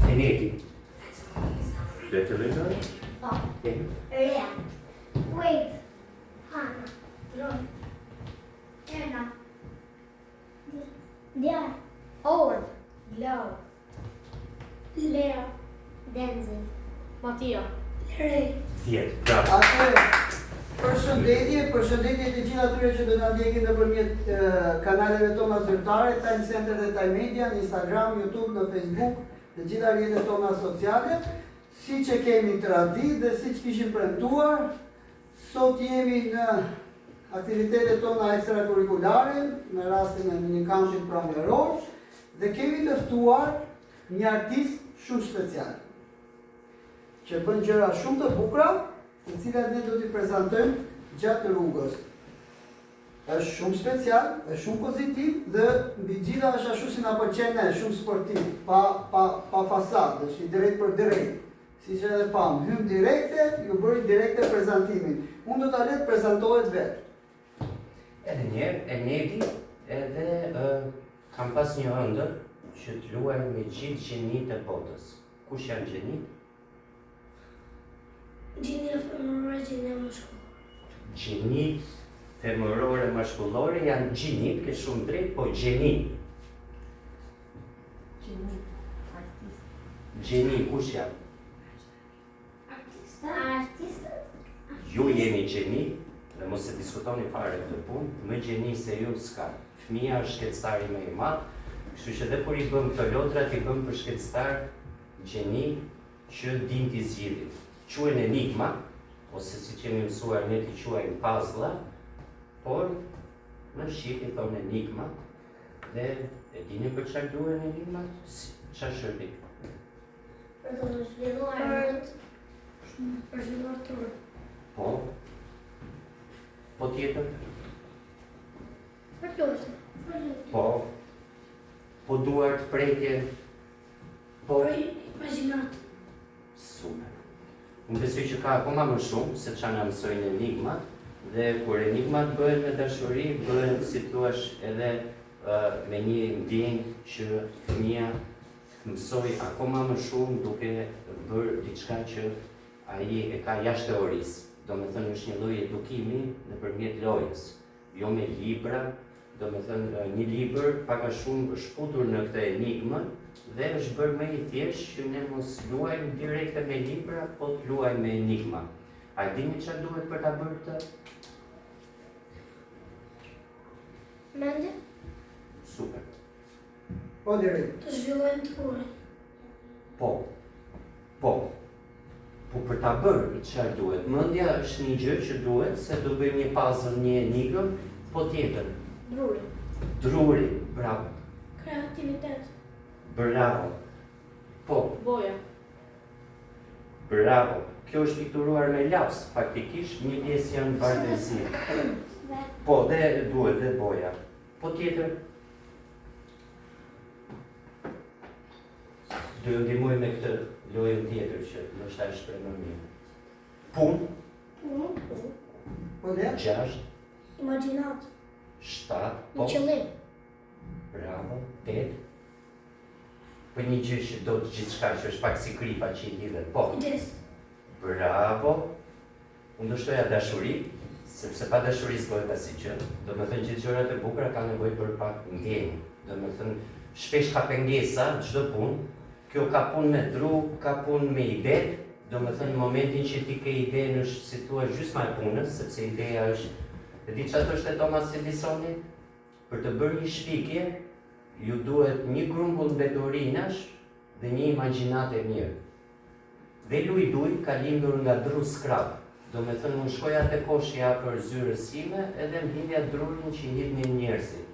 Eneti. Le të lejoj? Po. Rea. Wade. Hana. Roy. Erna. Diar. Owen. Lau. Lea. Denzel. Mattia. Ray. 10. Bravo. Përshëndetje të gjithë atyre që do na ndjekin nëpërmjet kanaleve tona zyrtare, Time Center dhe Time Media, në Instagram, YouTube, në Facebook, në gjitha rrjetet tona sociale. Siç e kemi traditë dhe siç kishim premtuar, sot jemi në aktivitetet tona ekstrakurrikulare, në rastin e një kampit pranveror, dhe kemi të ftuar një artist shumë special, që bën gjëra shumë të bukura, të cilat ne do t'i prezantojmë gjatë rrugës. Është shumë special, është shumë pozitiv dhe mbi gjitha është ashtu si na pëlqen ne, shumë sportiv, pa fasadë, është i drejt për drejt. Siç edhe pam, hym direkte, ju bëri direkte prezantimin. Unë do ta le të prezantohet vetë. Edhe njerë, Enedi, edhe kam pas një ëndër që të luaj me gjithë gjenitë e botës. Kush janë gjenitë? Gjenia femërore, gjenia mashkullore. Gjenitë femërore mashkullore janë gjenitë, ke shumë drejt, po gjenitë. Gjeni, kush janë? Artista. Ju jeni gjeni, dhe mos e diskutoni fare këtë punë, më gjeni se ju s'ka. Fëmia është shkencëtari më i madh, kështu që edhe kur i bëm këto lotrat, i bëm për shkencëtar gjeni që din t'i zgjidhin. Quhen enigma, ose si që kemi mësuar ne t'i quajmë puzzle, por në shqip i thonë enigma, dhe e dini për çfarë duhen enigmat? Çfarë shërbi? Për të zhvilluar për zhvilluar turp. Po? Po tjetër? Për lutje. Po? Po duart prekje? Po? Për imagjinat. Super. Unë besoj që ka akoma më shumë se çfarë na mësojnë enigmat, dhe kur enigmat bëhen me dashuri, bëhen si thua edhe me një ndjenjë që fëmia mësoj akoma më shumë duke bërë diçka që ai e ka jashtë teorisë. Domethënë është një lloj edukimi nëpërmjet lojës, jo me libra. Domethënë një libër pak a shumë është futur në këtë enigmë dhe është bërë më i thjeshtë që ne mos luajmë direkte me libra, po të luajmë me enigma. A dini çfarë duhet për ta bërë këtë? Mendje? Super. Po direkt. Të zhvillojmë turpin. Po. Po për ta bërë çfarë duhet? Mendja është një gjë që duhet, se do bëjmë një puzzle, një enigmë, po tjetër. Druri, bravo. Kreativitet. Bravo. Po, Boja. bravo. Kjo është pikturuar me laps, faktikisht një pjesë janë bardhësi. Po, dhe duhet dhe boja. Po tjetër. Do ju ndihmoj me këtë lojën tjetër që ndoshta është për më mirë. Punë, Po ne? 6, Imagjinat. 7, Një po, qëllim. bravo, 8. Për një gjë që do të gjithçka që është pak si kripa që i lidhet, po. Kujdes. Bravo. Unë do shtoja dashuri, sepse pa dashuri s'bëhet asnjë gjë. Domethënë gjithë gjërat e bukura kanë nevojë për pak ndjenjë. Domethënë shpesh ka pengesa çdo punë. Kjo ka punë me dru, ka punë me ide. Domethënë në momentin që ti ke idenë është si thua gjysma e punës, sepse ideja është. E di çfarë thoshte Thomas Edisoni? Për të bërë një shpikje, ju duhet një grumbull mbeturinash dhe një imagjinat e mirë. Dhe luj ka lindur nga dru skrap. Domethënë unë shkoja te koshi afër zyrës sime edhe mbillja drurin që i hidhnin njerëzit.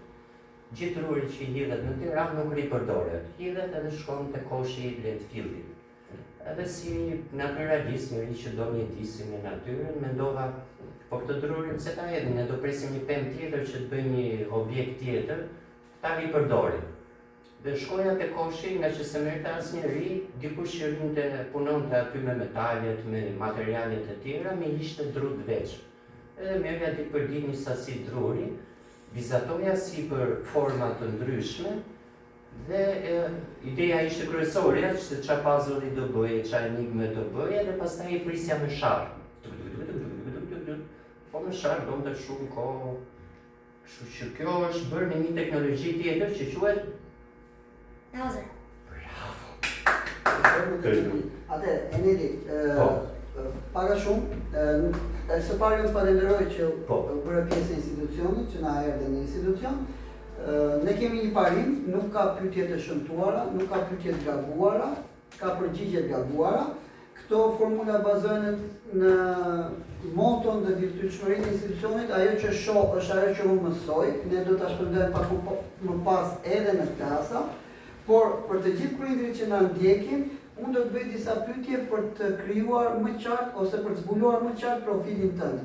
Gjithë druri që i hidhet në Tiranë nuk ripërdoret. Hidhet edhe shkon te koshi i Lehtë-Filltit. Edhe si naturalist, njëri që do mjetisi me natyrën, mendova, po këtë drurin se ta hedhin, ne do presim një pemë tjetër që të bëjmë një objekt tjetër, ta ripërdorim. Dhe shkoja te koshi, nga që se merrte asnjëri, dikush që rinte punonte aty me metalet, me materialet e tjera, me ishte dru të veç. Edhe merrja ditë për ditë një sasi druri, vizatoja si për forma të ndryshme, Dhe ideja ishte kryesore, se çfarë puzzle do bëje, çfarë enigme do bëje, dhe pastaj i prisja me sharr. Po me sharr donte shumë kohë. Kështu që kjo është bërë me një teknologji tjetër që quhet Lazer. Atë, Enedi, para shumë, së pari unë falenderoj që bëre pjesë e institucionit, që na erdhe në institucion. Ne kemi një parim, nuk ka pyetje të shëmtuara, nuk ka pyetje të gabuara, ka përgjigje të gabuara. Këto formula bazohen në moton dhe virtytshmërinë e institucionit, ajo që shoh është ajo që unë mësoj, ne do ta shpërndajmë pak më pas edhe në klasa, por për të gjithë prindërit që na ndjekin, unë do të bëj disa pyetje për të krijuar më qartë ose për të zbuluar më qartë profilin tënd.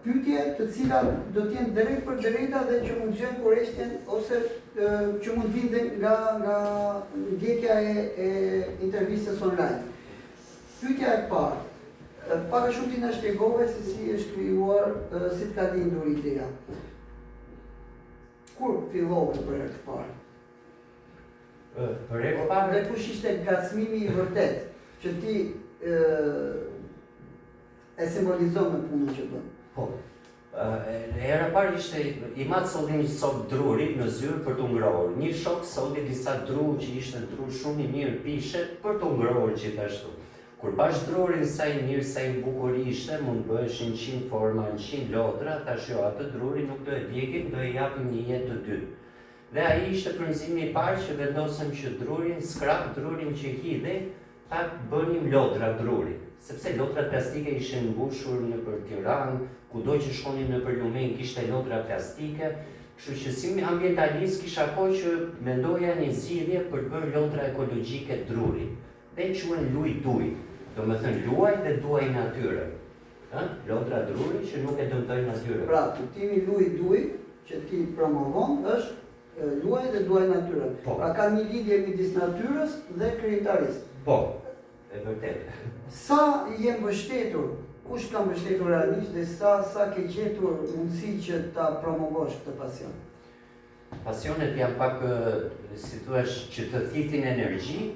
Pyetje të cilat do të jenë drejt për drejta dhe që mund të gjejnë kurreshtjen ose që mund vinden nga ndjekja e intervistës online. Pyetja e parë, pak a shumë ti na shpjegove se si është krijuar, si të ka lindur ideja. Kur fillove për herë të parë? Për herë të parë, Dhe kush ishte ngacmimi i vërtet që ti e simbolizon me punën që bën? po. Hera parë ishte i matë solli një sok druri në zyrë për të ngrohur. Një shok solli disa dru që ishte dru shumë i mirë pishe për të ngrohur gjithashtu. Kur bash drurin sa i mirë, sa i bukur ishte, mund bëheshin 100 forma, 100 lodra, tash jo, atë druri nuk do e djegim, do e japim një jetë të dytë. Dhe ai ishte frymëzimi i parë që vendosëm që drurin, skrap drurin që hidhej, ta bënim lodra druri. Sepse lodrat plastike ishin mbushur nëpër Tiranë, kudo që shkonim nëpër lumen kishte lodra plastike, kështu që si ambientalist kisha kohë që mendoja një zgjidhje për të bërë lodra ekologjike druri. Dhe quhen luj-duj, do me thënë luaj dhe duaj natyrën. Lodra druri që nuk e dëmtoj natyrën. Pra, kuptimi luj-duj që ti promovon është luaj dhe duaj natyrën. Po. Pra ka një lidhje midis natyrës dhe krijimtarisë. Po, e vërtet. Sa je mbështetur, kush ka mbështetur realisht dhe sa ke gjetur mundësi që ta promovosh këtë pasion? Pasionet janë pak, si thuash, që të thithin energji,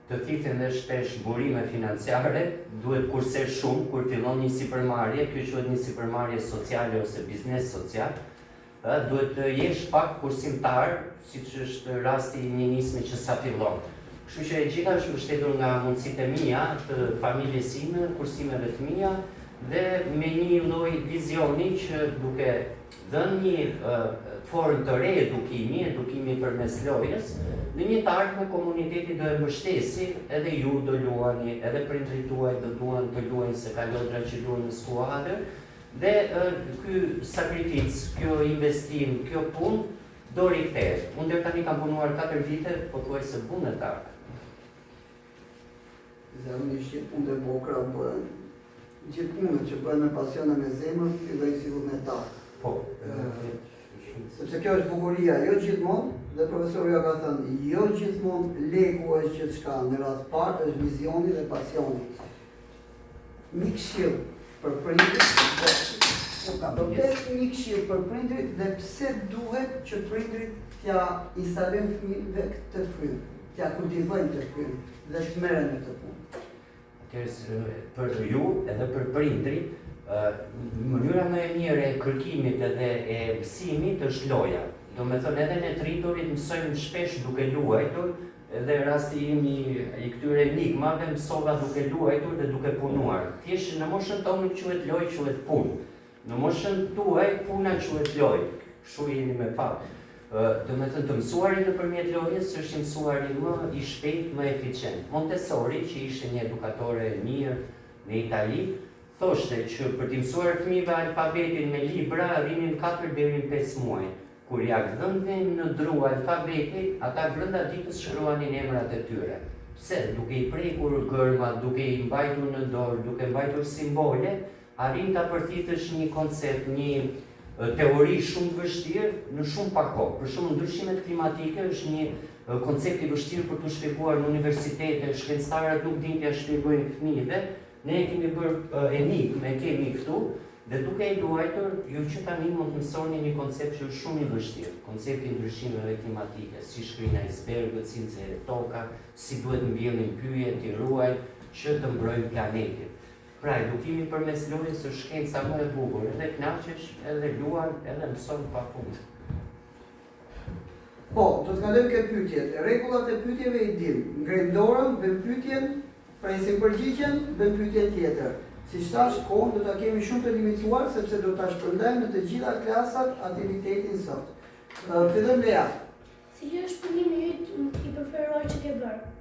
të thithin dhe shpesh burime financiare, duhet kurse shumë, kur fillon një sipërmarrje, kjo quhet një sipërmarrje sociale ose biznes social, duhet të jesh pak kursimtar, siç është rasti i një nisme që sa fillon. Kështu që e gjitha është mbështetur nga mundësitë e mia, të familjes sime, kursimeve të mia, dhe me një lloj vizioni që duke dhënë një formë të re edukimi përmes lojës, në një të ardhme komuniteti do e mbështesi, edhe ju do luani, edhe prindrit tuaj do duan të luajnë se ka lodra që luajnë në skuadër, dhe ky sakrificë, kjo investim, kjo punë do rikthehet. Unë deri tani kam punuar 4 vite, pothuajse vullnetar. Zakonisht që punë e bokra bëhen, gjithë punët që bëhen me pasion e me zemër, fillojnë si vullnetar. Po. Sepse kjo është bukuria, jo gjithmonë, dhe profesori ja ka thënë, jo gjithmonë leku është gjithçka, në rast parë është vizioni dhe pasioni. Një këshill për prindrit, një këshill për prindrit dhe pse duhet që prindrit t'ja instalojnë fëmijëve këtë frymë, t'ja kultivojnë këtë frymë dhe të merren me këtë punë. Atëherë për ju edhe për prindrit, mënyra më e mirë e kërkimit edhe e mësimit është loja. Do me thënë edhe ne të rriturit mësojmë shpesh duke luajtur, edhe rasti im i këtyre enigmave mësova duke luajtur dhe duke punuar. Thjesht në moshën tonë nuk quhet lojë, quhet punë. Në moshën tuaj puna quhet lojë. Kështu jeni me fat. Do me thënë të mësuarin nëpërmjet lojës është i mësuari më i shpejt, më eficient. Montessori, që ishte një edukatore e mirë në Itali, thoshte që për t'i mësuar fëmijëve alfabetin me libra rrinin 4 deri në 5 muaj. Kur ja dhënin në dru alfabetin, ata brenda ditës shkruanin emrat e tyre. Pse? Duke i prekur gërma, duke i mbajtur në dorë, duke mbajtur simbole, arrin ta përthitësh një koncept, një teori shumë vështirë në shumë pak kohë. Për shembull, ndryshimet klimatike është një koncept i vështirë për t'u shpjeguar në universitete, shkencëtarët nuk dinë t'ia shpjegojnë fëmijëve. Ne kemi bërë enigmë, kemi këtu, Dhe duke e luajtur, ju që tani mund të mësoni një koncept që është shumë i vështirë, koncepti i ndryshimeve klimatike, si shkrin icebergët, si nxerret toka, si duhet mbjellin pyjet, i ruaj, që të mbrojnë planetin. Pra, edukimi përmes lojës është shkenca më e bukur, edhe kënaqesh, edhe luan, edhe mëson pafund. Po, do të kalojmë këtë pyetjet. Rregullat e pyetjeve i dim. Ngrenë dorën, bën pyetjen, presim përgjigjen, bën pyetjen tjetër. Siç thash, kohën do ta kemi shumë të limituar sepse do ta shpërndajmë në të gjitha klasat aktivitetin sot. Fillojmë Lea. Cili është punimi yt i preferuar që ke bërë?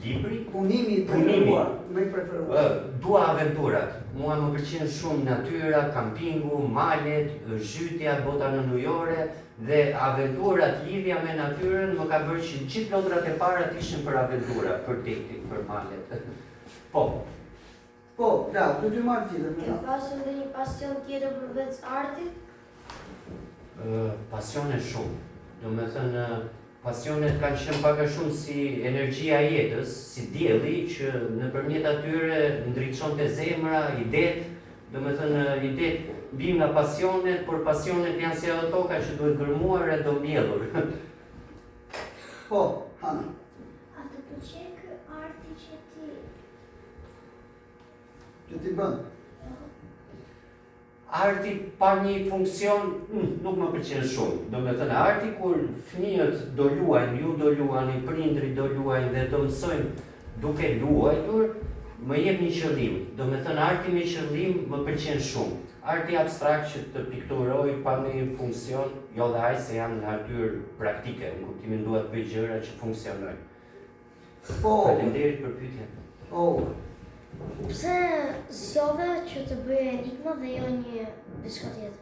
Libri? Punimi i preferuar, më i preferuar. Dua aventurat. Mua më pëlqen shumë natyra, kampingu, malet, zhytja, bota në ujore dhe aventurat, lidhja me natyrën më ka bërë që gjithë lodrat e para të ishin për aventura, për detin, për malet. Po. Po, bravo, do të marr tjetër. Ke pasur ndonjë pasion tjetër përveç artit? Pasione shumë. Do me thënë, pasionet kanë qenë pak a shumë si energjia e jetës, si dielli që nëpërmjet atyre ndriçonte zemra, idet, do me thënë idet vijnë nga pasionet, por pasionet janë si ato toka që duhet gërmuar e do mbjellur. Po, Hana. A të pëlqen ky arti që ti bën? Arti pa një funksion nuk më pëlqen shumë. Do me thënë, arti kur fëmijët do luajnë, ju do luani, prindrit do luajnë dhe do mësojnë duke luajtur, më jep një qëllim. Do me thënë, arti me qëllim më pëlqen shumë. Arti abstrakt që të pikturoj pa një funksion, jo dhe aq se janë natyrë praktike, në kuptimin dua të bëj gjëra që funksionojnë. Po. Faleminderit për pyetjen. Oh. Pse zgjodhe që të bëje enigma dhe jo një diçka tjetër?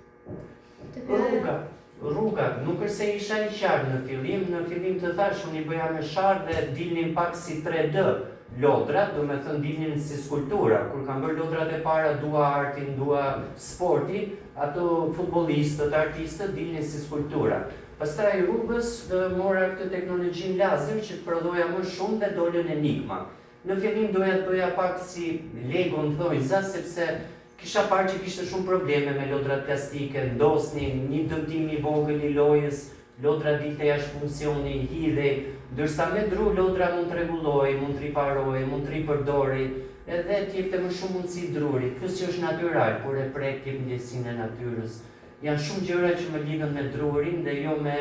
Rruga, nuk është se isha i qartë në fillim të thash, unë i bëja me sharë dhe dilnin pak si 3D lodrat, do me thënë dilnin si skulptura. Kur kam bërë lodrat e para, dua artin, dua sportin, ato futbolistët, artistët dilnin si skulptura. Pastaj rrugës mora këtë teknologjin lazer që të prodhoja më shumë dhe dolën enigma. Në fillim doja të bëja pak si Lego në thojza, sepse kisha parë që kishte shumë probleme me lodrat plastike, ndosnin, një dëmtim i vogël i lojës, lodra dilte jashtë funksioni, hidhej, ndërsa me dru lodra mund të rregulloj, mund të riparoj, mund të ripërdori, edhe t'jepte më shumë mundësi druri, plus që është natyral, kur e prek jep ndjesinë e natyrës. Janë shumë gjëra që më lidhen me drurin dhe jo me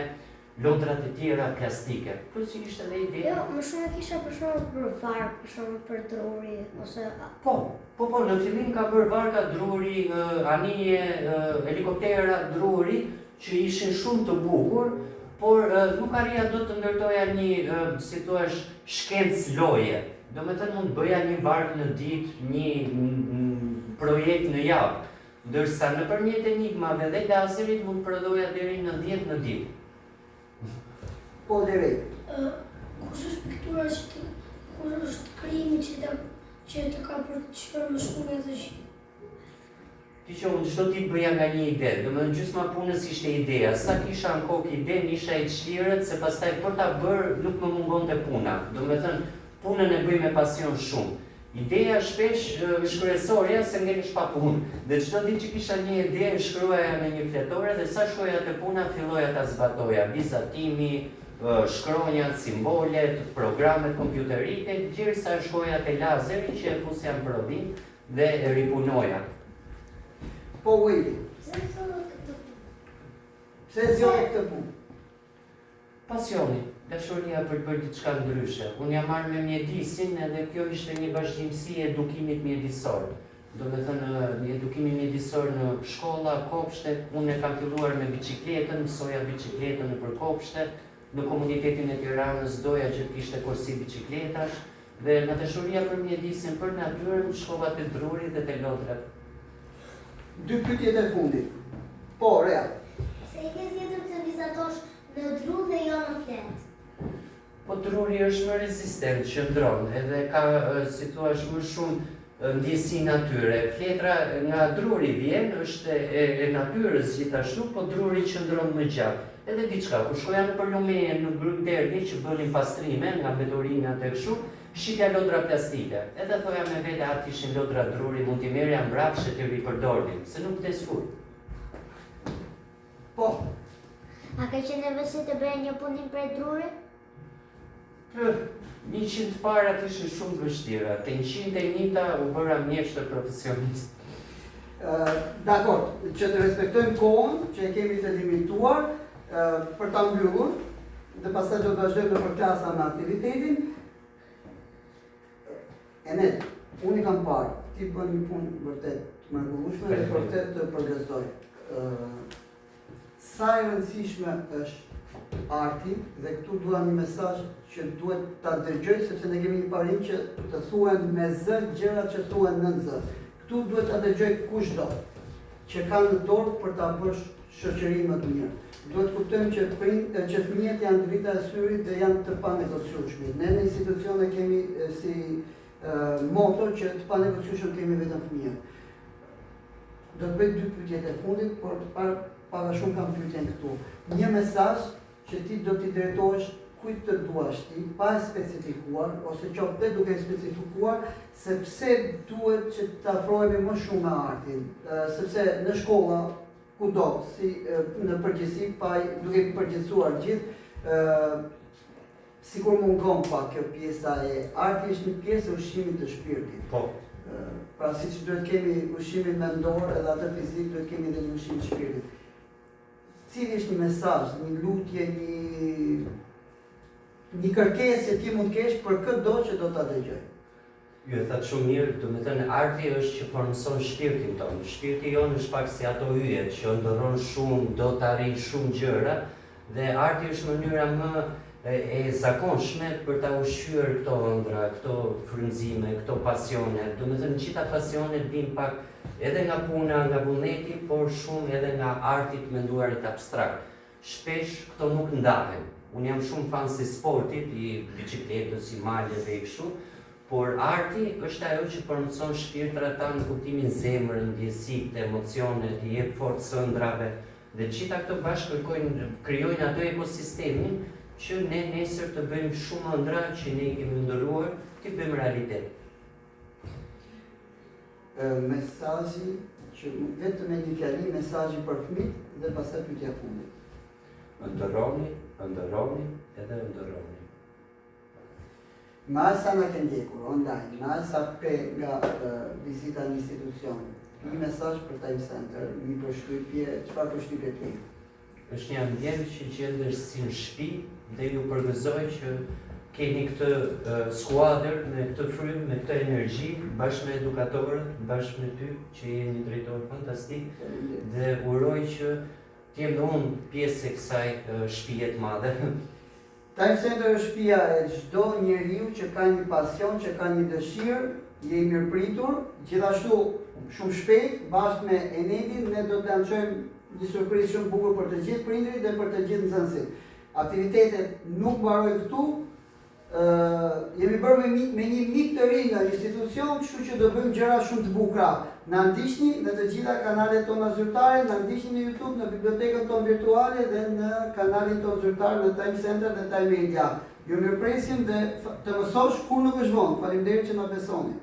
lodrat e tjera plastike. Plus që ishte edhe ide. Jo, më shumë e kisha për shembull për varg, për shembull për druri ose Po, në fillim ka bërë varka druri, anije, helikoptera druri që ishin shumë të bukur, por nuk arrija do të ndërtoja një, si thua, shkencë loje. Do me thënë mund bëja një varg në ditë, një projekt në javë, ndërsa nëpërmjet enigmave dhe lazerit mund prodhoja deri në 10 në ditë. Po, deri. Kush është piktura kush është krijimi që të ka përqyer më shumë nga të gjithë? Ti që unë çdo ditë bëja nga një ide, domethënë gjysma punës ishte ideja, sa kisha në kokë idenë isha i çlirët se pastaj për ta bërë nuk më mungonte puna. Domethënë punën e bëj me pasion shumë. Ideja shpesh është kryesorja se ngelesh pa punë. Dhe çdo ditë që kisha një ide, shkruaja me një fletore dhe sa shkoja te puna filloja ta zbatoja. Vizatimi, shkronjat, simbolet, programet kompjuterike, gjithsa shkoja te lazeri që e fusja në prodhim dhe e ripunoja. Po, Willy. Pse thonë këtë? Pse zgjodhe këtë punë? Pasioni, dashuria për të bërë diçka ndryshe. Unë jam marrë me mjedisin edhe kjo ishte një vazhdimsi e edukimit mjedisor. Do me thënë, edukimi mjedisor në shkolla, kopshte, unë e kam filluar me bicikletën, mësoja bicikletën në për kopshte, në komunitetin e Tiranës doja që të kishte korsi bicikletash, dhe në dashuria për mjedisin për natyrën, shkova te druri dhe te lodrat. 2 pyetjet e fundit. Po, Rea. Se i ke zgjedhur të vizatosh në dru dhe jo në flet? Po druri është më rezistent, qëndron, edhe ka, si thua, më shumë ndjesi natyre. Fletra nga druri vjen, është e natyrës gjithashtu, po druri qëndron më gjatë. edhe diçka, kur shkoja në Përlume në grup derdi që bënin pastrime nga metorinat e kështu, shitja lodra plastike. Edhe thoja me vete atë ishin lodra druri, mund t'i merja mbrapsht e t'i ripërdornin, se nuk vdes furt. Po, A ka qenë nevojë të bëje një punim për druri? 100 parat ishin shumë të vështira, te 101-ta u bëra mjeshtër profesionist. Dakor, që të respektojmë kohën, që e kemi të limituar për ta mbyllur, dhe pastaj do të vazhdojmë në klasa me aktivitetin. Enet, unë i kam parë, ti bën një punë vërtet të mrekullueshme dhe vërtet të përgëzoj. Sa e rëndësishme është arti dhe këtu dua një mesazh që duhet ta dëgjoj sepse ne kemi një parim që të thuhen me zë gjërat që thuhen në zë. Këtu duhet ta dëgjoj kushdo që ka në dorë për ta bërë shoqëri më të mirë. Duhet kuptojmë që fëmijët janë drita e syrit dhe janë të panegociueshme. Ne në institucione kemi si moto që të panegociueshëm kemi vetëm fëmijët. Do të bëj 2 pyetje e fundit, por para shumë kam pyetjen këtu. Një mesazh që ti do t'i drejtohesh kujt të duash ti, pa e specifikuar, ose qoftë duke e specifikuar, sepse duhet që të afrohemi më shumë me artin. Sepse në shkolla, kudo, si në përgjithësi, duke përgjithësuar gjithë, sikur mungon pak kjo pjesa e arti është një pjesë e ushqimit të shpirtit. Po. Pra siç duhet kemi ushqimin mendor edhe atë fizik, duhet kemi edhe një ushqim të shpirtit. Cili është një mesazh, një lutje, një kërkesë që ti mund kesh për këtë që do ta dëgjoj? Ju e thatë shumë mirë, do me thënë arti është që formëson shpirtin tonë. Shpirti jonë është pak si ato yjet që ndërron shumë, do të arrijë shumë gjëra, dhe arti është mënyra më e zakonshme për ta ushqyer këto ëndra, këto frymëzime, këto pasione. Do me thënë gjitha pasionet vijnë pak edhe nga puna, nga vullneti, por shumë edhe nga arti të menduarit abstrakt. Shpesh këto nuk ndahen. Unë jam shumë fan si sportit, i bicikletës, i maleve e kështu, por arti është ajo që përmëson shpirtrat tanë në kuptimin zemrën, ndjesit, emocionet, i jep forcë ëndrave, dhe gjitha këto bashkë krijojnë ato ekosistemin që ne nesër të bëjmë shumë ëndra që ne i kemi ndëruar, të bëjmë realitet. Mesazhi që vetëm me një fjali, mesazhi për fëmijët dhe pastaj pyetja fundit. Ndërroni, edhe ndërroni. Ma sa na ke ndjekur online, ma sa nga vizita në institucion, një mesazh për Time Center, një përshtypje, çfarë përshtypje ke? Është një ambient që gjendesh si në shtëpi dhe ju përgëzoj që keni këtë skuadër me këtë frymë, me këtë energji, bashkë me edukatorët, bashkë me ty që je një drejtor fantastik, dhe uroj që t'jem dhe unë pjesë e kësaj shtëpie të madhe. Time Center është shtëpia e çdo njeriu që ka një pasion, që ka një dëshirë, je i mirëpritur, gjithashtu shumë shpejt, bashkë me Enedin, ne do të lançojmë një surprizë shumë bukur për të gjithë prindërit dhe për të gjithë nxënësit. Aktivitetet nuk mbarojnë këtu. Jemi bërë me një mik të ri nga institucion, kështu që do bëjmë gjëra shumë të bukura. Na ndiqni në të gjitha kanalet tona zyrtare, na ndiqni në YouTube, në bibliotekën tonë virtuale dhe në kanalin tonë zyrtar në Time Center dhe Time Media. Ju mirëpresim dhe të mësosh kur nuk është vonë. Faleminderit që na besoni.